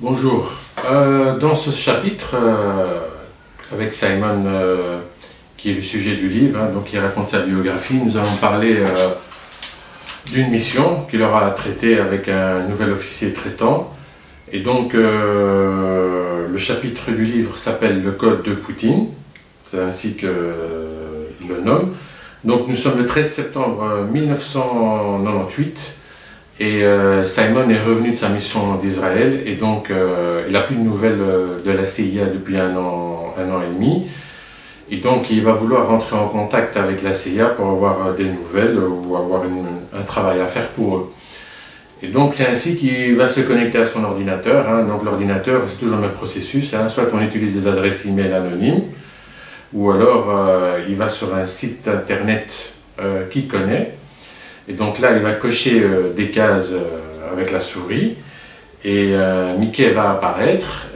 Bonjour. Dans ce chapitre, avec Simon, qui est le sujet du livre, donc il raconte sa biographie, nous allons parler d'une mission qu'il aura traitée avec un nouvel officier traitant. Et donc, le chapitre du livre s'appelle « Le code de Poutine », c'est ainsi qu'il le nomme. Donc nous sommes le 13 septembre 1998. Et Simon est revenu de sa mission d'Israël et donc il n'a plus de nouvelles de la CIA depuis un an et demi. Et donc il va vouloir rentrer en contact avec la CIA pour avoir des nouvelles ou avoir un travail à faire pour eux. Et donc c'est ainsi qu'il va se connecter à son ordinateur. Donc l'ordinateur, c'est toujours le même processus. Soit on utilise des adresses email anonymes, ou alors il va sur un site internet qu'il connaît. Et donc là, il va cocher des cases avec la souris et Mickey va apparaître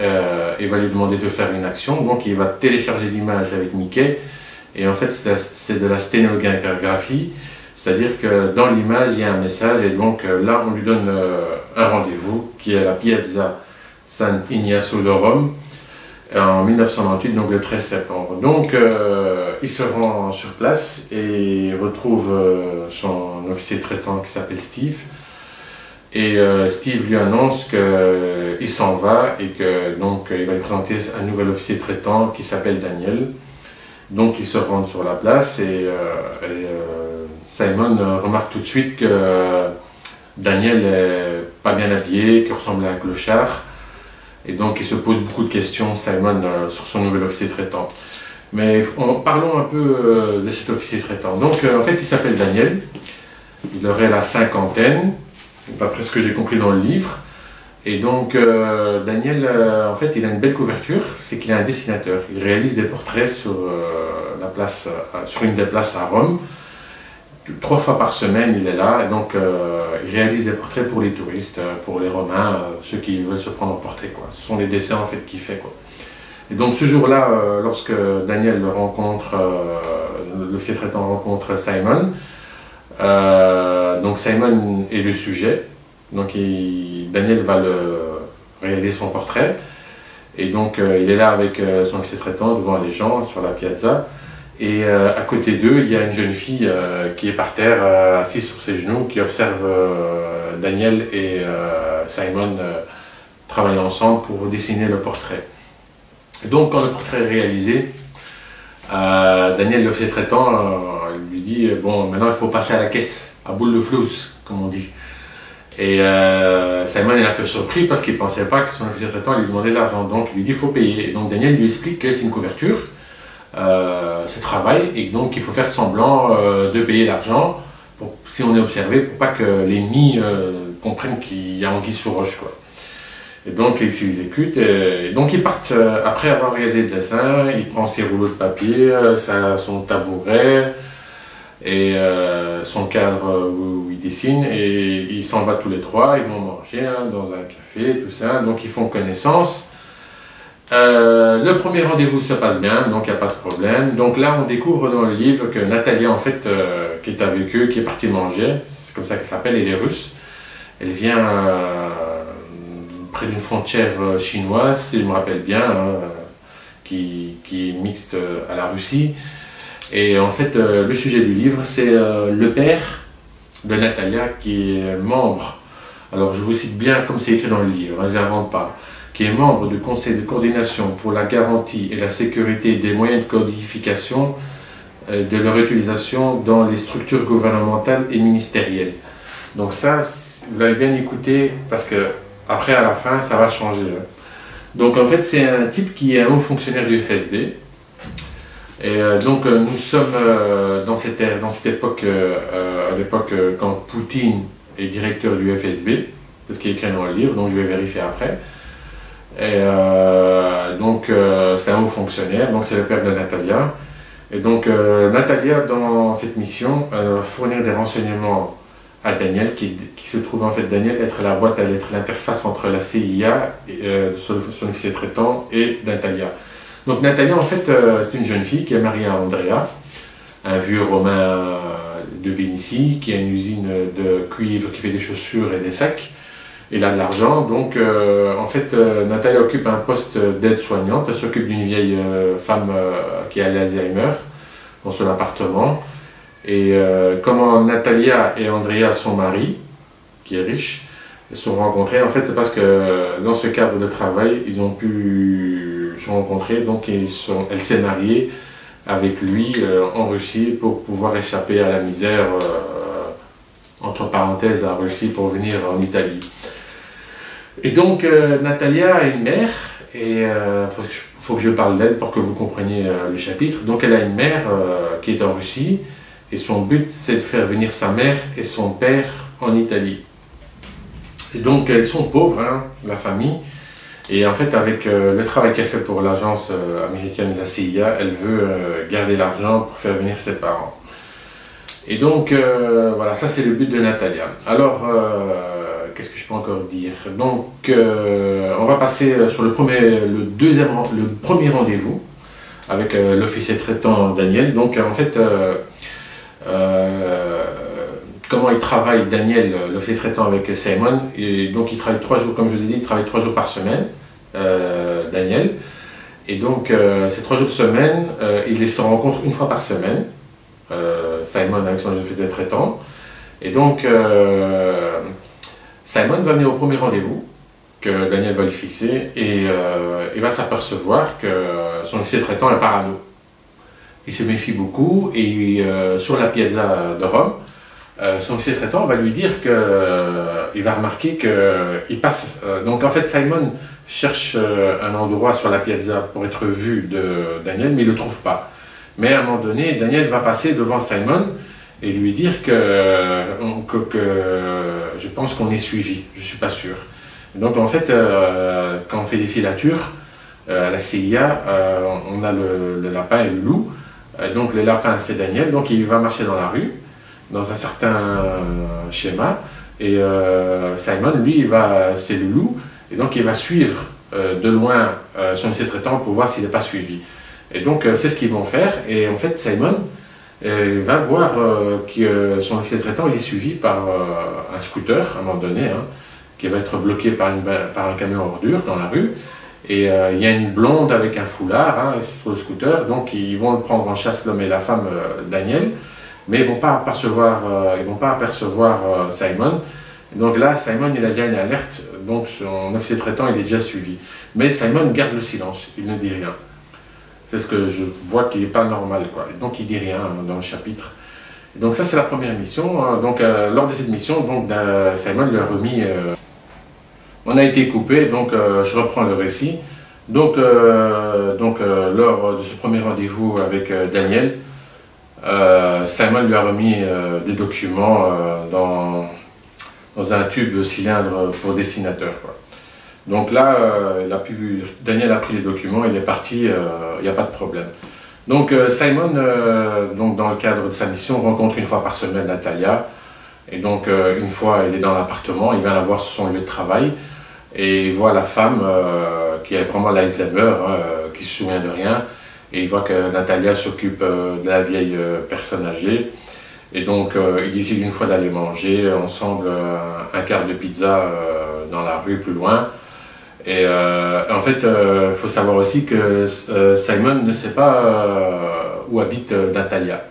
et va lui demander de faire une action. Donc il va télécharger l'image avec Mickey et en fait c'est de la sténographie, c'est-à-dire que dans l'image il y a un message et donc là on lui donne un rendez-vous qui est à la Piazza San Ignacio de Rome en 1998, donc le 13 septembre. Donc il se rend sur place et retrouve son officier traitant qui s'appelle Steve. Et Steve lui annonce qu'il s'en va et que donc il va lui présenter un nouvel officier traitant qui s'appelle Daniel. Donc ils se rendent sur la place et Simon remarque tout de suite que Daniel n'est pas bien habillé, qu'il ressemble à un clochard. Et donc il se pose beaucoup de questions, Simon, sur son nouvel officier traitant. Mais parlons un peu de cet officier traitant. Donc en fait il s'appelle Daniel, il aurait la cinquantaine, d'après ce que j'ai compris dans le livre. Et donc Daniel, en fait il a une belle couverture, c'est qu'il est un dessinateur. Il réalise des portraits sur, sur une des places à Rome. 3 fois par semaine il est là, et donc il réalise des portraits pour les touristes, pour les Romains, ceux qui veulent se prendre en portrait, quoi. Ce sont les dessins en fait qu'il fait, quoi. Et donc ce jour-là, lorsque Daniel rencontre, l'officier traitant rencontre Simon, donc Simon est le sujet, donc Daniel va réaliser son portrait, et donc il est là avec son officier traitant devant les gens sur la piazza. Et à côté d'eux, il y a une jeune fille qui est par terre, assise sur ses genoux, qui observe Daniel et Simon travailler ensemble pour dessiner le portrait. Et donc, quand le portrait est réalisé, Daniel, l'officier traitant, lui dit « Bon, maintenant il faut passer à la caisse, à boule de flouze, comme on dit. » Et Simon est un peu surpris parce qu'il ne pensait pas que son officier traitant lui demandait de l'argent. Donc, il lui dit « Il faut payer. » Et donc, Daniel lui explique que c'est une couverture. Ce travail et donc il faut faire semblant de payer l'argent si on est observé pour pas que l'ennemi comprenne qu'il y a anguille sous roche, quoi. Et donc il s'exécute et donc ils partent après avoir réalisé le dessin. Il prend ses rouleaux de papier, son tabouret et son cadre où il dessine et ils s'en vont tous les trois. Ils vont manger dans un café, tout ça, donc ils font connaissance. Le premier rendez-vous se passe bien, donc il n'y a pas de problème. Donc là, on découvre dans le livre que Natalia, en fait, qui est avec eux, qui est partie manger, c'est comme ça qu'elle s'appelle, elle est russe. Elle vient près d'une frontière chinoise, si je me rappelle bien, qui est mixte à la Russie. Et en fait, le sujet du livre, c'est le père de Natalia, qui est membre, alors je vous cite bien comme c'est écrit dans le livre, je n'invente pas, qui est membre du Conseil de coordination pour la garantie et la sécurité des moyens de codification de leur utilisation dans les structures gouvernementales et ministérielles. Donc ça, vous l'avez bien écouté, parce que après, à la fin, ça va changer. Donc en fait, c'est un type qui est un haut fonctionnaire du FSB. Et donc nous sommes dans cette époque, à l'époque quand Poutine est directeur du FSB, c'est ce qui est écrit dans le livre, donc je vais vérifier après. Et donc c'est un haut fonctionnaire, donc c'est le père de Natalia. Et donc Natalia, dans cette mission, va fournir des renseignements à Daniel, qui se trouve en fait Daniel être la boîte à lettres, l'interface entre la CIA, son officier traitant, et Natalia. Donc Natalia, en fait, c'est une jeune fille qui est mariée à Andrea, un vieux romain de Vénitie, qui a une usine de cuivre qui fait des chaussures et des sacs. il a de l'argent, donc en fait Natalia occupe un poste d'aide-soignante, elle s'occupe d'une vieille femme qui a l'Alzheimer dans son appartement. Et comment Natalia et Andrea, son mari, qui est riche, se sont rencontrés, en fait c'est parce que dans ce cadre de travail, ils ont pu se rencontrer, donc elle s'est mariée avec lui en Russie pour pouvoir échapper à la misère, entre parenthèses, à Russie pour venir en Italie. Et donc Natalia a une mère, et faut que je parle d'elle pour que vous compreniez le chapitre. Donc elle a une mère qui est en Russie, et son but c'est de faire venir sa mère et son père en Italie. Et donc elles sont pauvres, hein, la famille, et en fait avec le travail qu'elle fait pour l'agence américaine de la CIA, elle veut garder l'argent pour faire venir ses parents. Et donc voilà, ça c'est le but de Natalia. Alors qu'est-ce que je peux encore dire? Donc on va passer sur le premier rendez-vous avec l'officier traitant Daniel. Donc en fait comment il travaille Daniel, l'officier traitant avec Simon, et donc il travaille 3 jours, comme je vous ai dit, il travaille 3 jours par semaine, Daniel, et donc ces 3 jours de semaine, il les se rencontre une fois par semaine, Simon avec son officier traitant, et donc Simon va venir au premier rendez-vous que Daniel va lui fixer, et il va s'apercevoir que son officier traitant est parano. Il se méfie beaucoup, et sur la piazza de Rome, son officier traitant va lui dire qu'il va remarquer qu'il passe. Donc en fait, Simon cherche un endroit sur la piazza pour être vu de Daniel, mais il ne le trouve pas. Mais à un moment donné, Daniel va passer devant Simon et lui dire que je pense qu'on est suivi, je ne suis pas sûr. Donc en fait, quand on fait des filatures à la CIA, on a le lapin et le loup. Donc le lapin, c'est Daniel, donc il va marcher dans la rue, dans un certain schéma, et Simon, lui, c'est le loup, et donc il va suivre de loin son officier traitant pour voir s'il n'est pas suivi. Et donc c'est ce qu'ils vont faire, et en fait Simon va voir que son officier traitant il est suivi par un scooter à un moment donné, hein, qui va être bloqué par un camion ordure dans la rue, et il y a une blonde avec un foulard hein, sur le scooter, donc ils vont le prendre en chasse, l'homme et la femme Daniel, mais ils ne vont pas apercevoir Simon. Donc là, Simon, il a déjà une alerte, donc son officier traitant, il est déjà suivi. Mais Simon garde le silence, il ne dit rien. C'est ce que je vois qui n'est pas normal, quoi. Donc il ne dit rien hein, dans le chapitre. Donc ça, c'est la première mission. Hein. Donc lors de cette mission, donc, Simon lui a remis... on a été coupé, donc je reprends le récit. Donc lors de ce premier rendez-vous avec Daniel, Simon lui a remis des documents dans un tube cylindre pour dessinateur, quoi. Donc là, Daniel a pris les documents, il est parti, il n'y a pas de problème. Donc Simon, donc dans le cadre de sa mission, rencontre une fois par semaine Natalia. Et donc une fois, il est dans l'appartement, il vient la voir sur son lieu de travail. Et il voit la femme qui est vraiment l'Alzheimer, qui ne se souvient de rien. Et il voit que Natalia s'occupe de la vieille personne âgée. Et donc il décide une fois d'aller manger ensemble un quart de pizza dans la rue plus loin. Et en fait, il faut savoir aussi que Simon ne sait pas où habite Natalia.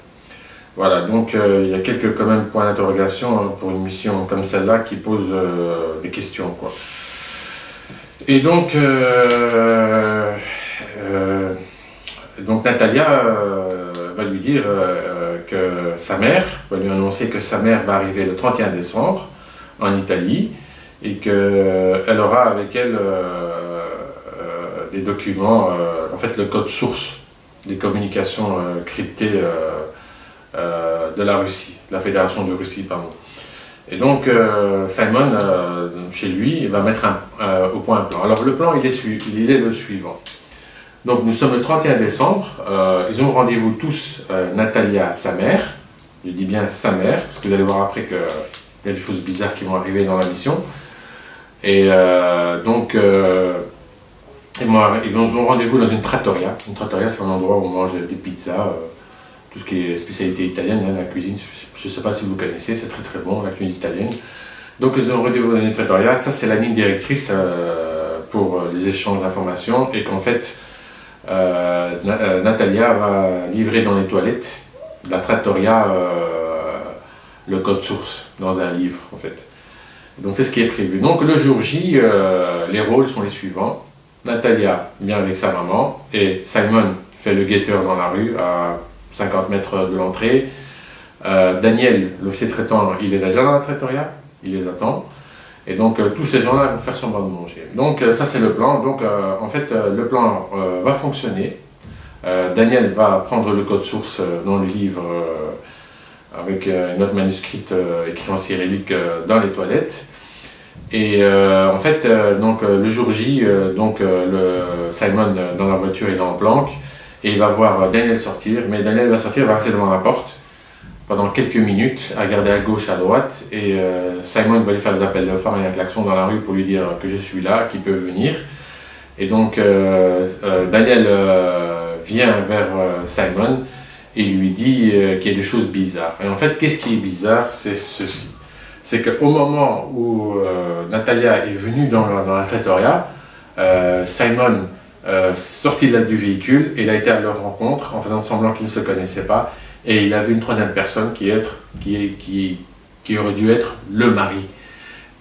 Voilà, donc il y a quelques quand même points d'interrogation hein, pour une mission comme celle-là qui pose des questions, quoi. Et donc Natalia va lui dire que sa mère, va lui annoncer que sa mère va arriver le 31 décembre en Italie et qu'elle aura avec elle des documents, en fait le code source des communications cryptées de la Russie, la Fédération de Russie, pardon. Et donc Simon, chez lui, il va mettre au point un plan. Alors le plan, il est le suivant. Donc nous sommes le 31 décembre, ils ont rendez-vous tous, Natalia, sa mère, je dis bien sa mère, parce que vous allez voir après qu'il y a des choses bizarres qui vont arriver dans la mission. Et donc ils ont rendez-vous dans une trattoria. Une trattoria, c'est un endroit où on mange des pizzas, tout ce qui est spécialité italienne, hein, la cuisine, je ne sais pas si vous connaissez, c'est très très bon, la cuisine italienne. Donc ils ont rendez-vous dans Pretoria, ça c'est la ligne directrice pour les échanges d'informations, et qu'en fait Natalia va livrer dans les toilettes de la trattoria le code source dans un livre en fait. Donc c'est ce qui est prévu. Donc le jour J, les rôles sont les suivants. Natalia vient avec sa maman et Simon fait le guetteur dans la rue à 50 mètres de l'entrée. Daniel, l'officier traitant, il est déjà dans la trattoria, il les attend. Et donc tous ces gens-là vont faire semblant de manger. Donc ça c'est le plan. Donc en fait le plan va fonctionner. Daniel va prendre le code source dans le livre avec une note manuscrite écrite en cyrillique dans les toilettes. Et en fait donc le jour J, Simon dans la voiture il est en planque et il va voir Daniel sortir. Mais Daniel va sortir, il va rester devant la porte pendant quelques minutes, à regarder à gauche, à droite, et Simon va lui faire des appels de phare et un klaxon dans la rue pour lui dire que je suis là, qu'il peut venir. Et donc Daniel vient vers Simon et lui dit qu'il y a des choses bizarres. Et en fait, qu'est-ce qui est bizarre? C'est ceci. C'est qu'au moment où Natalia est venue dans la trattoria, Simon sortit du véhicule et il a été à leur rencontre en faisant semblant qu'ils ne se connaissaient pas. Et il a vu une troisième personne qui aurait dû être le mari.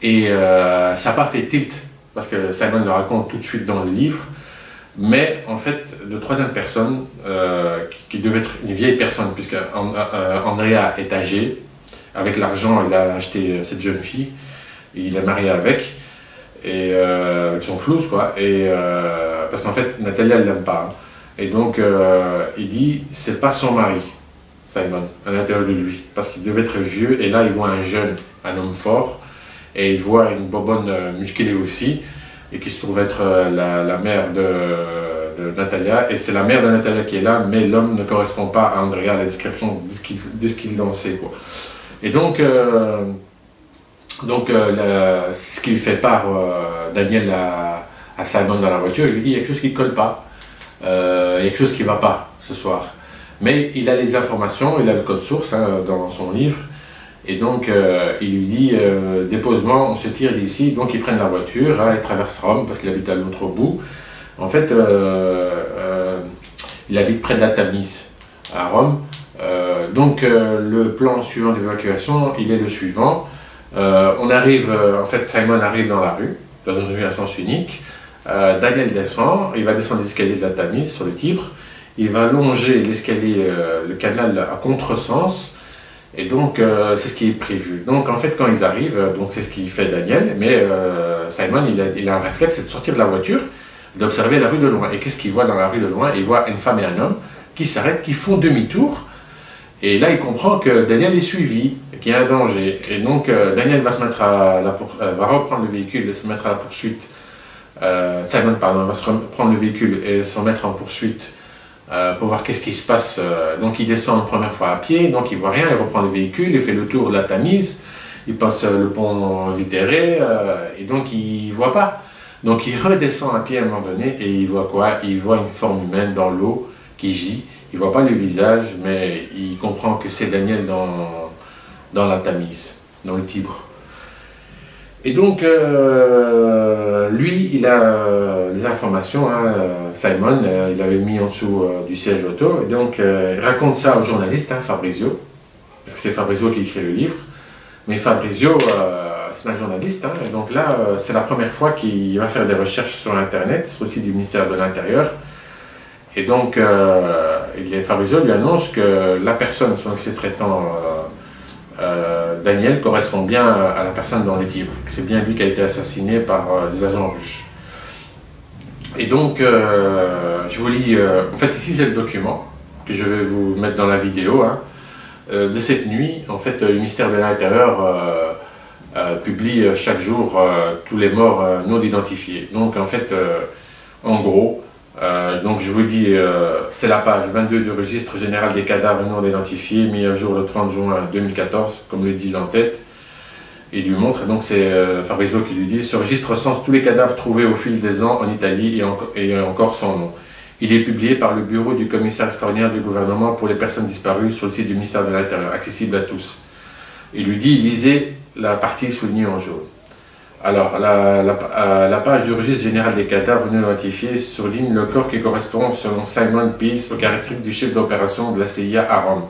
Et ça n'a pas fait tilt, parce que Simon le raconte tout de suite dans le livre. Mais en fait, de troisième personne, qui devait être une vieille personne, puisque Andrea est âgée, avec l'argent, il a acheté cette jeune fille, et il est marié avec son flouze, quoi. Parce qu'en fait, Natalia ne l'aime pas. Hein. Et donc, il dit, c'est pas son mari. Simon, à l'intérieur de lui, parce qu'il devait être vieux, et là il voit un jeune, un homme fort, et il voit une bobonne musclée aussi, et qui se trouve être la mère de Natalia, et c'est la mère de Natalia qui est là, mais l'homme ne correspond pas à Andrea, à la description de ce qu'il dansait, quoi. Et donc, ce qu'il fait part Daniel à Simon dans la voiture, il lui dit il y a quelque chose qui ne colle pas, il y a quelque chose qui ne va pas ce soir. Mais il a les informations, il a le code source hein, dans son livre, et donc il lui dit dépose-moi, on se tire d'ici. Donc ils prennent la voiture, hein, ils traversent Rome parce qu'il habite à l'autre bout. En fait, il habite près de la Tamise à Rome. Le plan suivant d'évacuation, il est le suivant. On arrive, en fait, Simon arrive dans la rue, dans une rue à sens unique. Daniel descend, il va descendre les escaliers de la Tamise sur le Tibre. Il va longer l'escalier, le canal à contresens, et donc c'est ce qui est prévu. Donc en fait quand ils arrivent, donc c'est ce qu'il fait Daniel, mais Simon il a un réflexe, c'est de sortir de la voiture, d'observer la rue de loin. Et qu'est-ce qu'il voit dans la rue de loin? Il voit une femme et un homme qui s'arrêtent, qui font demi-tour, et là il comprend que Daniel est suivi, qu'il y a un danger. Et donc Daniel va se mettre va reprendre le véhicule et se mettre à la poursuite. Simon pardon, va se reprendre le véhicule et se mettre en poursuite. Pour voir qu'est-ce qui se passe. Donc il descend une première fois à pied, donc il voit rien, il reprend le véhicule, il fait le tour de la Tamise, il passe le pont Vitéré, et donc il voit pas. Donc il redescend à pied à un moment donné, et il voit quoi? Il voit une forme humaine dans l'eau qui gît, il voit pas le visage, mais il comprend que c'est Daniel dans la Tamise, dans le Tibre. Et donc, lui, il a les informations, hein, Simon, il avait mis en dessous du siège auto, et donc il raconte ça au journaliste, hein, Fabrizio, parce que c'est Fabrizio qui écrit le livre, mais Fabrizio, c'est un journaliste, hein, et donc là, c'est la première fois qu'il va faire des recherches sur Internet, sur le site du ministère de l'Intérieur, et donc Fabrizio lui annonce que la personne, son officier traitant, Daniel correspond bien à la personne dans le Tibre, que c'est bien lui qui a été assassiné par des agents russes. Et donc, je vous lis, en fait ici c'est le document que je vais vous mettre dans la vidéo, hein, de cette nuit. En fait, le ministère de l'Intérieur publie chaque jour tous les morts non identifiés. Donc en fait, en gros, donc je vous dis, c'est la page 22 du registre général des cadavres non identifiés, mis à jour le 30 juin 2014, comme le dit l'entête, et lui montre. Donc c'est Fabrizio qui lui dit, ce registre recense tous les cadavres trouvés au fil des ans en Italie et encore sans nom. Il est publié par le bureau du commissaire extraordinaire du gouvernement pour les personnes disparues sur le site du ministère de l'Intérieur, accessible à tous. Il lui dit, lisez la partie soulignée en jaune. Alors, la page du registre général des cadavres non identifiés surligne le corps qui correspond, selon Simon Peace, aux caractéristiques du chef d'opération de la CIA à Rome,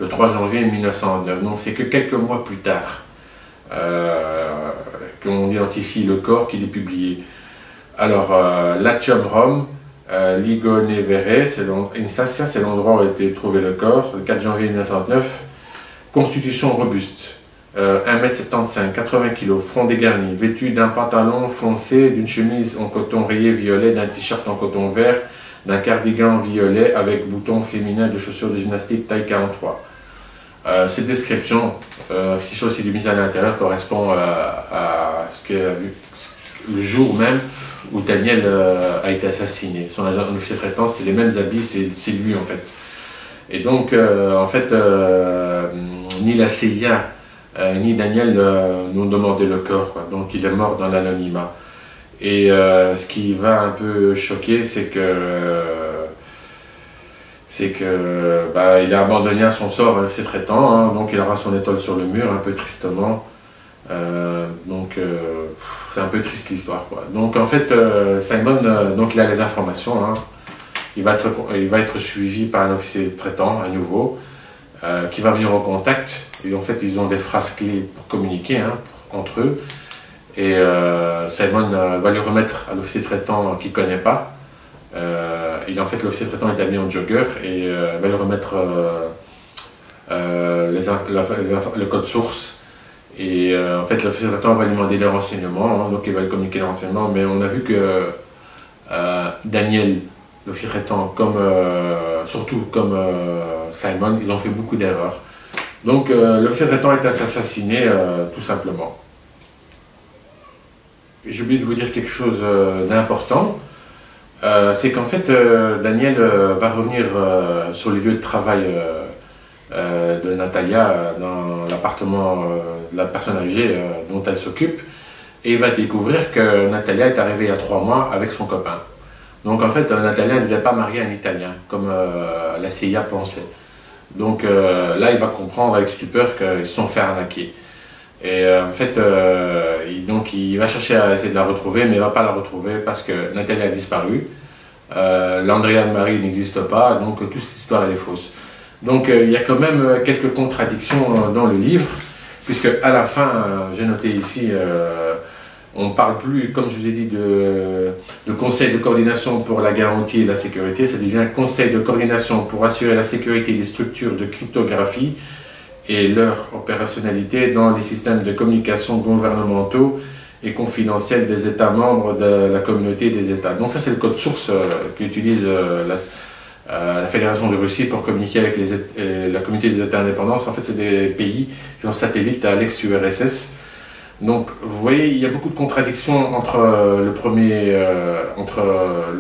le 3 janvier 1909. Donc, c'est que quelques mois plus tard qu'on identifie le corps qu'il est publié. Alors, Latium Rome, Ligonevere, Instasia, c'est l'endroit où a été trouvé le corps, le 4 janvier 1909. Constitution robuste. 1,75 m, 80 kg, front dégarni, vêtu d'un pantalon foncé, d'une chemise en coton rayé violet, d'un t-shirt en coton vert, d'un cardigan violet avec boutons féminins de chaussures de gymnastique taille 43. Cette description, fichier aussi du mise à l'intérieur, correspond à ce qu'il a vu le jour même où Daniel a été assassiné. Son agent officier traitant, c'est les mêmes habits, c'est lui en fait. Et donc, en fait, ni la CIA ni Daniel n'ont demandé le corps, quoi. Donc il est mort dans l'anonymat. Et ce qui va un peu choquer, c'est que il a abandonné à son sort l'officier traitant, hein, donc il aura son étoile sur le mur, un peu tristement. C'est un peu triste l'histoire, quoi. Donc en fait, Simon, donc il a les informations, hein. Il va être suivi par un officier traitant à nouveau, qui va venir en contact. Et en fait, ils ont des phrases clés pour communiquer, hein, entre eux. Et Simon va lui remettre à l'officier traitant qu'il ne connaît pas. Et en fait, l'officier traitant est habillé en jogger et va lui remettre le code source. Et en fait, l'officier traitant va lui demander des renseignements, hein, donc il va lui communiquer les renseignements. Mais on a vu que Daniel, l'officier traitant, surtout comme Simon, ils ont fait beaucoup d'erreurs. Donc l'officier traitant est assassiné tout simplement. J'ai oublié de vous dire quelque chose d'important. C'est qu'en fait Daniel va revenir sur le lieu de travail de Natalia dans l'appartement de la personne âgée dont elle s'occupe, et il va découvrir que Natalia est arrivée il y a 3 mois avec son copain. Donc en fait Natalia ne devait pas marier un Italien comme la CIA pensait. Donc là il va comprendre avec stupeur qu'ils se sont fait arnaquer. Et en fait il va chercher à essayer de la retrouver, mais il ne va pas la retrouver parce que Natalia a disparu. L'Andrea Marie n'existe pas, donc toute cette histoire elle est fausse. Donc il y a quand même quelques contradictions dans le livre, puisque à la fin, j'ai noté ici, on ne parle plus, comme je vous ai dit, de conseil de coordination pour la garantie et la sécurité, ça devient conseil de coordination pour assurer la sécurité des structures de cryptographie et leur opérationnalité dans les systèmes de communication gouvernementaux et confidentiels des États membres de la communauté des États. Donc ça c'est le code source qu'utilise la Fédération de Russie pour communiquer avec la communauté des États indépendants. En fait c'est des pays qui sont satellites à l'ex-URSS. Donc vous voyez, il y a beaucoup de contradictions entre le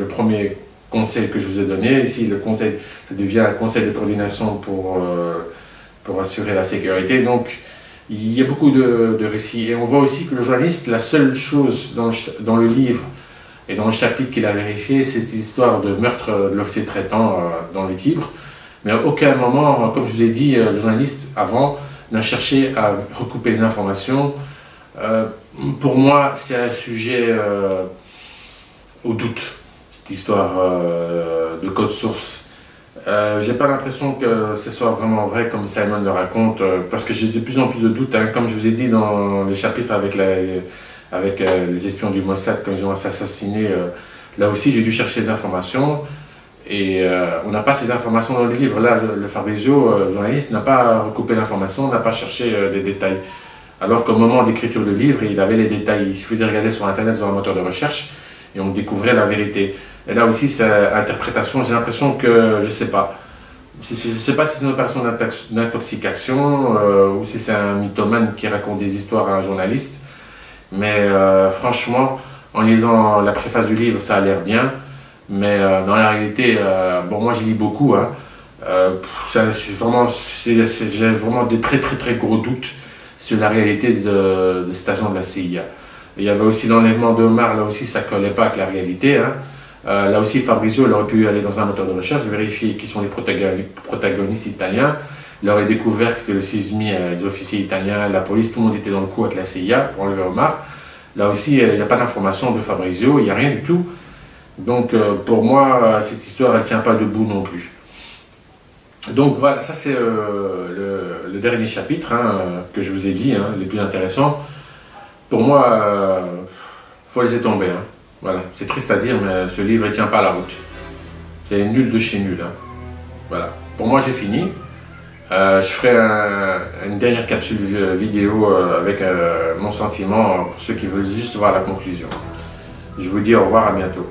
premier conseil que je vous ai donné. Ici le conseil, ça devient un conseil de coordination pour assurer la sécurité. Donc il y a beaucoup de récits. Et on voit aussi que le journaliste, la seule chose dans le livre et dans le chapitre qu'il a vérifié, c'est cette histoire de meurtre de l'officier traitant dans le Tibre. Mais à aucun moment, comme je vous l'ai dit, le journaliste avant n'a cherché à recouper les informations. Pour moi, c'est un sujet au doute, cette histoire de code source. J'ai pas l'impression que ce soit vraiment vrai comme Simon le raconte, parce que j'ai de plus en plus de doutes, hein, comme je vous ai dit dans les chapitres avec les espions du Mossad quand ils ont assassiné. Là aussi, j'ai dû chercher des informations et on n'a pas ces informations dans le livre. Là, le Fabrizio, journaliste, n'a pas recoupé l'information, n'a pas cherché des détails. Alors qu'au moment d'écriture du livre, il avait les détails. Il suffisait de regarder sur Internet, sur un moteur de recherche, et on découvrait la vérité. Et là aussi, c'est interprétation. J'ai l'impression que, je ne sais pas. Je ne sais pas si c'est une opération d'intoxication ou si c'est un mythomane qui raconte des histoires à un journaliste. Mais franchement, en lisant la préface du livre, ça a l'air bien. Mais dans la réalité, bon, moi j'y lis beaucoup. Hein, j'ai vraiment des très gros doutes sur la réalité de cet agent de la CIA. Il y avait aussi l'enlèvement d'Omar, là aussi ça ne collait pas avec la réalité. Hein. Là aussi Fabrizio il aurait pu aller dans un moteur de recherche, vérifier qui sont les protagonistes italiens. Il aurait découvert que c'était le CISMI, les officiers italiens, la police, tout le monde était dans le coup avec la CIA pour enlever Omar. Là aussi, il n'y a pas d'information de Fabrizio, il n'y a rien du tout. Donc pour moi, cette histoire, elle ne tient pas debout non plus. Donc voilà, ça c'est le dernier chapitre hein, que je vous ai dit, hein, les plus intéressants. Pour moi, faut laisser tomber. Hein. Voilà, c'est triste à dire, mais ce livre ne tient pas la route. C'est nul de chez nul. Hein. Voilà, pour moi j'ai fini. Je ferai une dernière capsule vidéo avec mon sentiment pour ceux qui veulent juste voir la conclusion. Je vous dis au revoir, à bientôt.